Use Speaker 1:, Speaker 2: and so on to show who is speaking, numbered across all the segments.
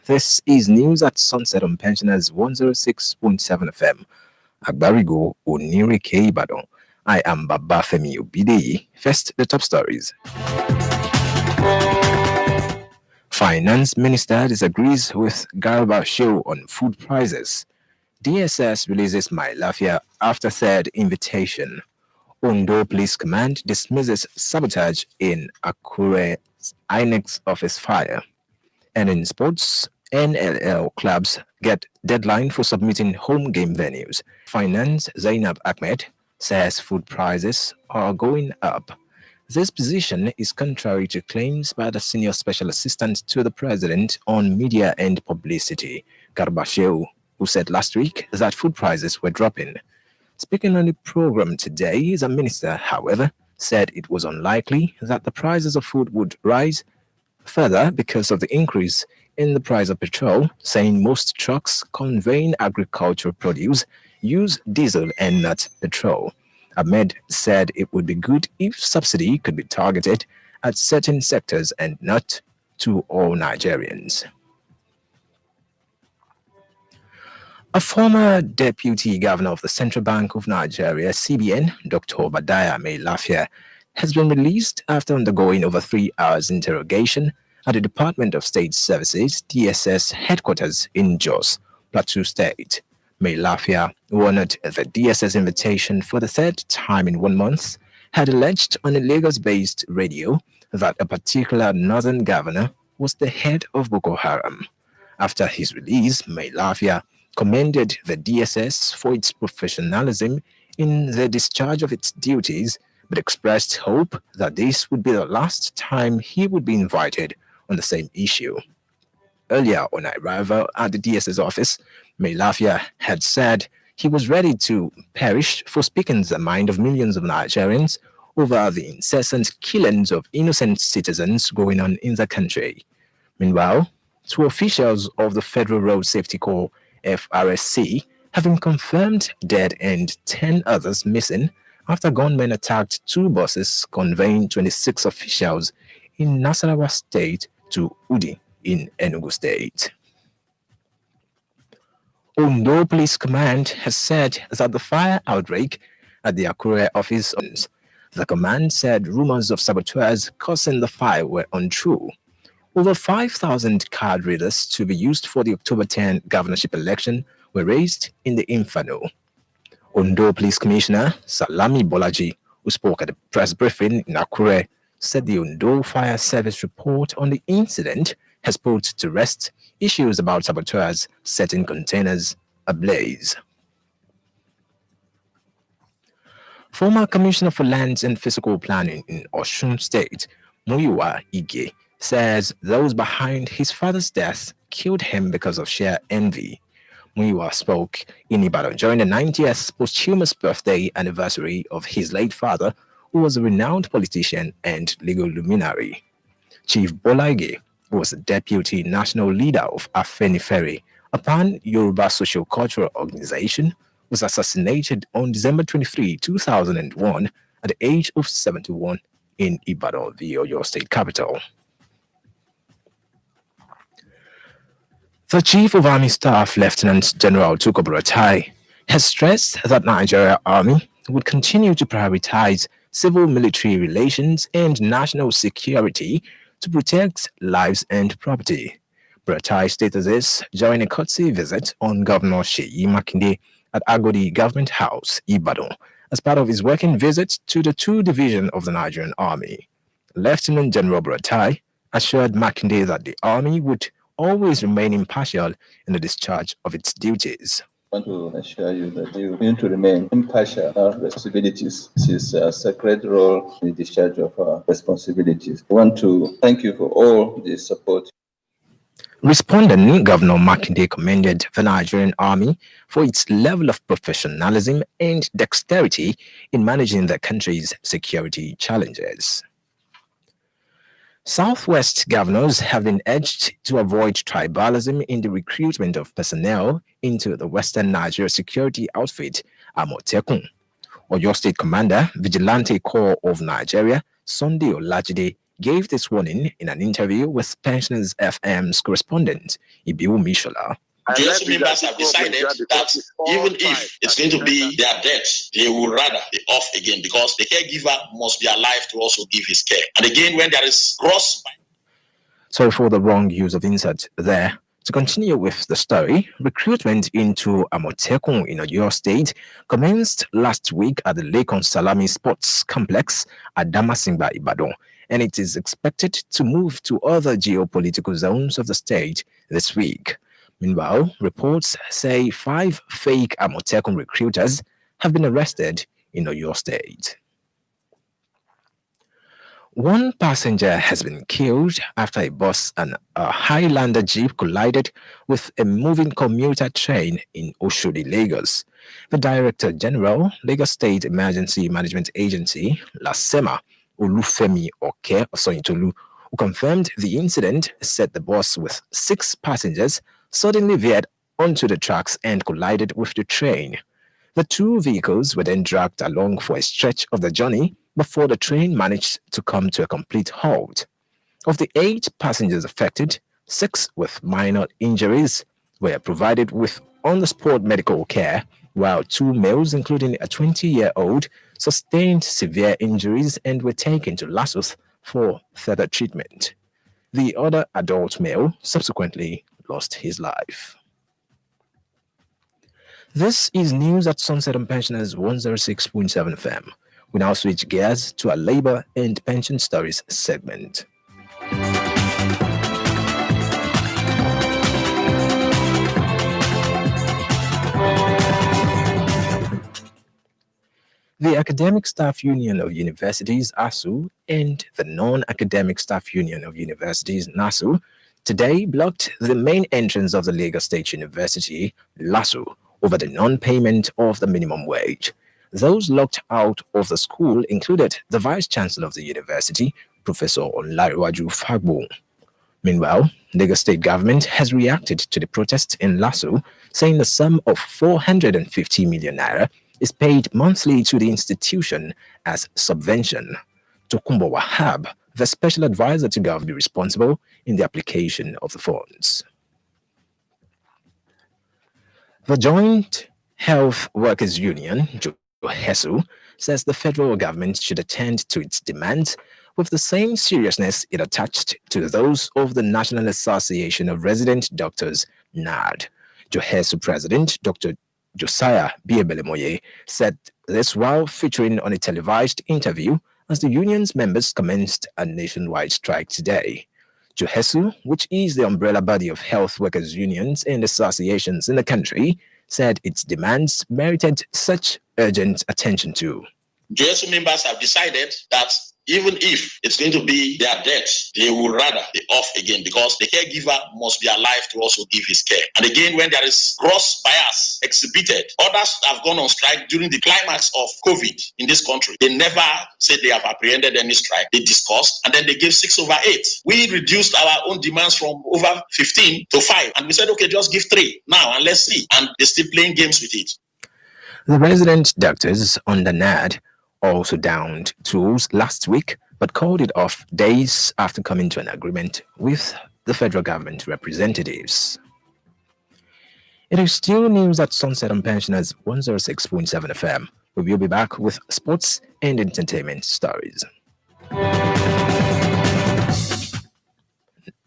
Speaker 1: This is news at sunset on Pensioners 106.7 FM. Agbarigo Onirike Ibadan. I am Babafemi Obideyi. First, the top stories. Finance Minister disagrees with Garba show on food prices. DSS releases My Lafia after third invitation. Ondo Police Command dismisses sabotage in Akure's INEX office fire. And in sports, NLL clubs get deadline for submitting home game venues. Finance Zainab Ahmed says food prices are going up. This position is contrary to claims by the senior special assistant to the president on media and publicity, Garbasheu, who said last week that food prices were dropping. Speaking on the program today, the minister, however, said it was unlikely that the prices of food would rise further because of the increase in the price of petrol, saying most trucks conveying agricultural produce use diesel and not petrol. Ahmed said it would be good if subsidy could be targeted at certain sectors and not to all Nigerians. A former deputy governor of the Central Bank of Nigeria, CBN, Dr. Obideyi Lafia, has been released after undergoing over 3 hours interrogation at the Department of State Services (DSS) headquarters in Jos, Plateau State. Lafia, who honored the DSS invitation for the third time in 1 month, had alleged on a Lagos-based radio that a particular northern governor was the head of Boko Haram. After his release, Lafia commended the DSS for its professionalism in the discharge of its duties, but expressed hope that this would be the last time he would be invited on the same issue. Earlier on arrival at the DSS office, Lafia had said he was ready to perish for speaking the mind of millions of Nigerians over the incessant killings of innocent citizens going on in the country. Meanwhile, 2 officials of the Federal Road Safety Corps (FRSC) have been confirmed dead and 10 others missing after gunmen attacked 2 buses conveying 26 officials in Nasarawa State to Udi in Enugu State. Ondo Police Command has said that the fire outbreak at the Akure office. The command said rumors of saboteurs causing the fire were untrue. Over 5,000 card readers to be used for the October 10 governorship election were raised in the inferno. Ondo Police Commissioner Salami Bolaji, who spoke at a press briefing in Akure, said the Ondo Fire Service report on the incident has put to rest issues about saboteurs setting containers ablaze. Former Commissioner for Lands and Physical Planning in Osun State, Muyiwa Ige, says those behind his father's death killed him because of sheer envy. Muyiwa spoke in Ibadan during the 90th posthumous birthday anniversary of his late father, who was a renowned politician and legal luminary. Chief Bolaige, who was the deputy national leader of Afenifere, a pan-Yoruba social-cultural organization, was assassinated on December 23, 2001, at the age of 71 in Ibadan, the Oyo State capital. The Chief of Army Staff, Lieutenant General Tukur Buratai, has stressed that Nigeria Army would continue to prioritize civil-military relations and national security to protect lives and property. Buratai stated this during a courtesy visit on Governor Seyi Makinde at Agodi Government House, Ibadan, as part of his working visit to the 2 Division of the Nigerian Army. Lieutenant General Buratai assured Makinde that the Army would always remain impartial in the discharge of its duties.
Speaker 2: I want to assure you that you need to remain impartial in our responsibilities. This is a sacred role in the discharge of our responsibilities. I want to thank you for all the support.
Speaker 1: Responding, Governor Makinde commended the Nigerian Army for its level of professionalism and dexterity in managing the country's security challenges. Southwest governors have been urged to avoid tribalism in the recruitment of personnel into the Western Nigeria security outfit, Amotekun. Oyo State Commander, Vigilante Corps of Nigeria, Sunday Olajide, gave this warning in an interview with Pensioners FM's correspondent, Ibiu Mishola.
Speaker 3: GSU members have decided that even if it's going to be their death, they will rather be off again because the caregiver must be alive to also give his care. And again, when there is gross...
Speaker 1: Sorry for the wrong use of insert there. To continue with the story, recruitment into Amotekun in Oyo State commenced last week at the Lekon Salami Sports Complex at Damasingba, Ibadan, and it is expected to move to other geopolitical zones of the state this week. Meanwhile, reports say 5 fake Amotekun recruiters have been arrested in Oyo State. One passenger has been killed after a bus and a Highlander Jeep collided with a moving commuter train in Oshodi, Lagos. The Director General, Lagos State Emergency Management Agency, LASEMA, Olufemi Oke Osoyintolu, who confirmed the incident, said the bus with 6 passengers suddenly veered onto the tracks and collided with the train. The 2 vehicles were then dragged along for a stretch of the journey before the train managed to come to a complete halt. Of the 8 passengers affected, 6 with minor injuries were provided with on-the-spot medical care, while 2 males, including a 20-year-old, sustained severe injuries and were taken to Lagos for further treatment. The other adult male subsequently lost his life. This is news at Sunset on Pensioners 106.7 FM. We now switch gears to our labor and pension stories segment. The Academic Staff Union of Universities, ASU, and the Non-Academic Staff Union of Universities, NASU, today blocked the main entrance of the Lagos State University, LASU, over the non-payment of the minimum wage. Those locked out of the school included the Vice-Chancellor of the university, Professor Olariwaju Fagbo. Meanwhile, Lagos State government has reacted to the protests in LASU, saying the sum of 450 million naira is paid monthly to the institution as subvention. Tokumbo Wahab, the special advisor to government, will be responsible in the application of the funds. The Joint Health Workers Union, HESU, says the federal government should attend to its demands with the same seriousness it attached to those of the National Association of Resident Doctors, NARD. HESU President Dr. Josiah Biebelemoye said this while featuring on a televised interview as the union's members commenced a nationwide strike today. HESU, which is the umbrella body of health workers' unions and associations in the country, said its demands merited such urgent attention too.
Speaker 3: GSU members have decided that even if it's going to be their death, they will rather be off again because the caregiver must be alive to also give his care. And again, when there is gross bias exhibited, others have gone on strike during the climax of COVID in this country. They never said they have apprehended any strike. They discussed and then they gave 6/8. We reduced our own demands from over 15 to 5. And we said, okay, just give 3 now and let's see. And they're still playing games with it.
Speaker 1: The resident doctors on the NAD also downed tools last week, but called it off days after coming to an agreement with the federal government representatives. It is still news at Sunset on Pensioners 106.7 FM. We will be back with sports and entertainment stories.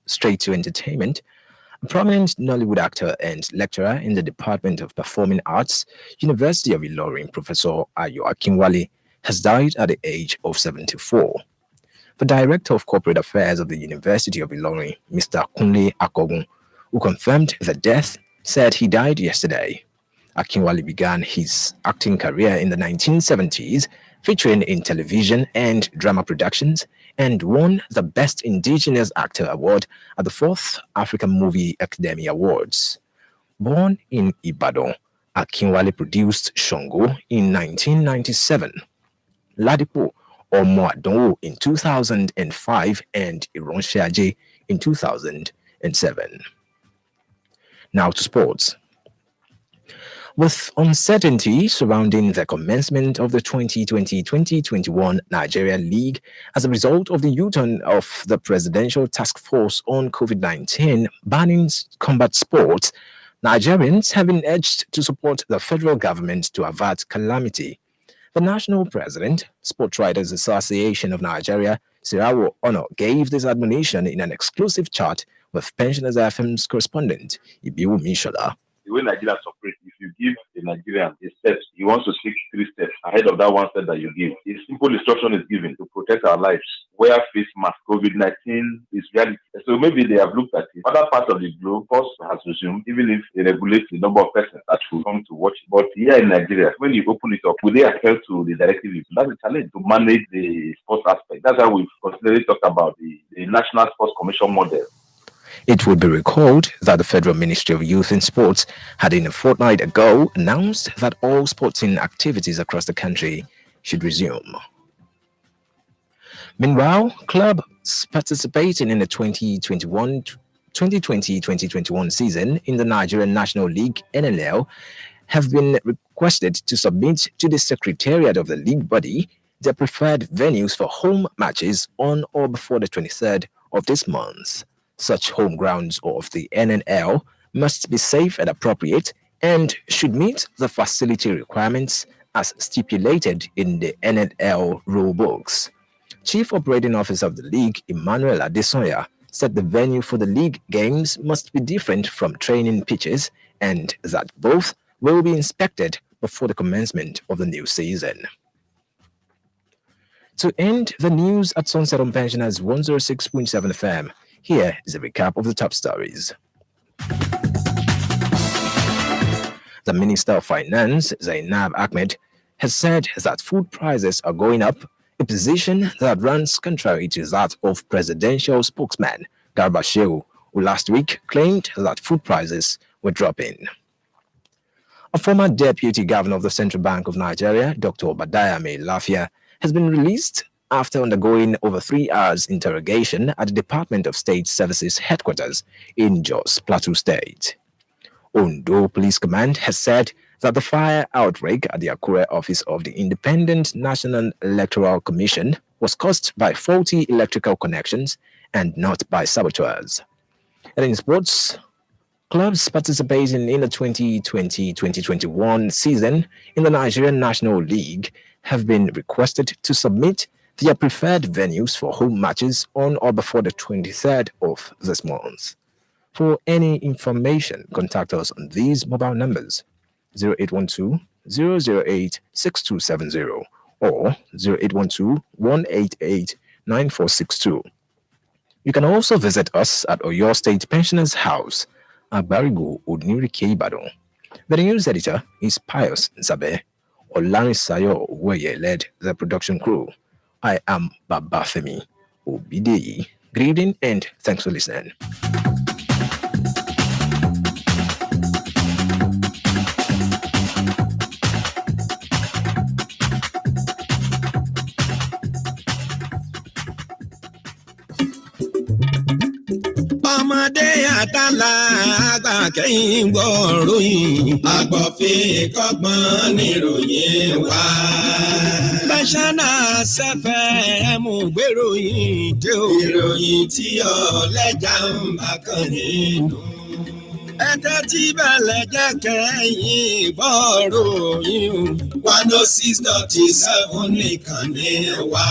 Speaker 1: Straight to entertainment. A prominent Nollywood actor and lecturer in the Department of Performing Arts, University of Ilorin, Professor Ayo Akintola, has died at the age of 74. The Director of Corporate Affairs of the University of Ilorin, Mr. Kunle Akogun, who confirmed the death, said he died yesterday. Akintola began his acting career in the 1970s, featuring in television and drama productions, and won the Best Indigenous Actor Award at the 4th African Movie Academy Awards. Born in Ibadan, Akintola produced Shongo in 1997, Ladipo Omo Adonwo in 2005, and Ironsiaje in 2007. Now to sports. With uncertainty surrounding the commencement of the 2020-2021 Nigeria League as a result of the U-turn of the Presidential Task Force on COVID-19 banning combat sports, Nigerians have been urged to support the federal government to avert calamity. The national president, Sports Writers Association of Nigeria, Sirawo Ono, gave this admonition in an exclusive chat with Pensioners FM's correspondent, Ibiu Mishola.
Speaker 4: The way Nigeria operates, if you give a Nigerian a step, he wants to take 3 steps ahead of that one step that you give. A simple instruction is given to protect our lives. Wear face mask. COVID-19 is reality. So maybe they have looked at it. Other parts of the globe, course has resumed, even if they regulate the number of persons that will come to watch. But here in Nigeria, when you open it up, will they adhere to the directive? That's a challenge to manage the sports aspect. That's why we've constantly talked about the National Sports Commission model.
Speaker 1: It would be recalled that the Federal Ministry of Youth and Sports had a fortnight ago announced that all sporting activities across the country should resume. Meanwhile, clubs participating in the 2020-2021 season in the Nigerian National League (NNL) have been requested to submit to the Secretariat of the league body their preferred venues for home matches on or before the 23rd of this month. Such home grounds of the NNL must be safe and appropriate and should meet the facility requirements as stipulated in the NNL rulebooks. Chief Operating Officer of the league, Emmanuel Adesoya, said the venue for the league games must be different from training pitches and that both will be inspected before the commencement of the new season. To end the news at Sunset on Pensioners 106.7 FM, here is a recap of the top stories. The Minister of Finance, Zainab Ahmed, has said that food prices are going up, a position that runs contrary to that of presidential spokesman Garba Shehu, who last week claimed that food prices were dropping. A former deputy governor of the Central Bank of Nigeria, Dr. Obideyi Lafia, has been released after undergoing over 3 hours interrogation at the Department of State Services headquarters in Jos, Plateau State. Ondo Police Command has said that the fire outbreak at the Akure office of the Independent National Electoral Commission was caused by faulty electrical connections and not by saboteurs. And in sports, clubs participating in the 2020-2021 season in the Nigerian National League have been requested to submit their preferred venues for home matches on or before the 23rd of this month. For any information, contact us on these mobile numbers: 0812-008-6270 or 0812-188-9462. You can also visit us at Oyo State Pensioners House, Abarigo, Odnirike, Ibadan. The news editor is Pius Nzabe. Olanisayo Weye led the production crew. I am Babafemi Obideyi. Good evening and thanks for listening.
Speaker 5: Ọmọdé àtàlà àgbà kẹ́yìn gbọ́ròyìn àgbọ̀fẹ́ kọ́gbọ́n níròyìn wá. Pensioners FM gbèròyìn dé o. Ìròyìn tí ọ̀lẹ́jà ń bá kan nínú. Ẹ̀tẹ́ tí bẹ̀lẹ̀ jẹ́ kẹ́yìn gbọ́ròyìn 106.7 nìkan ní wá.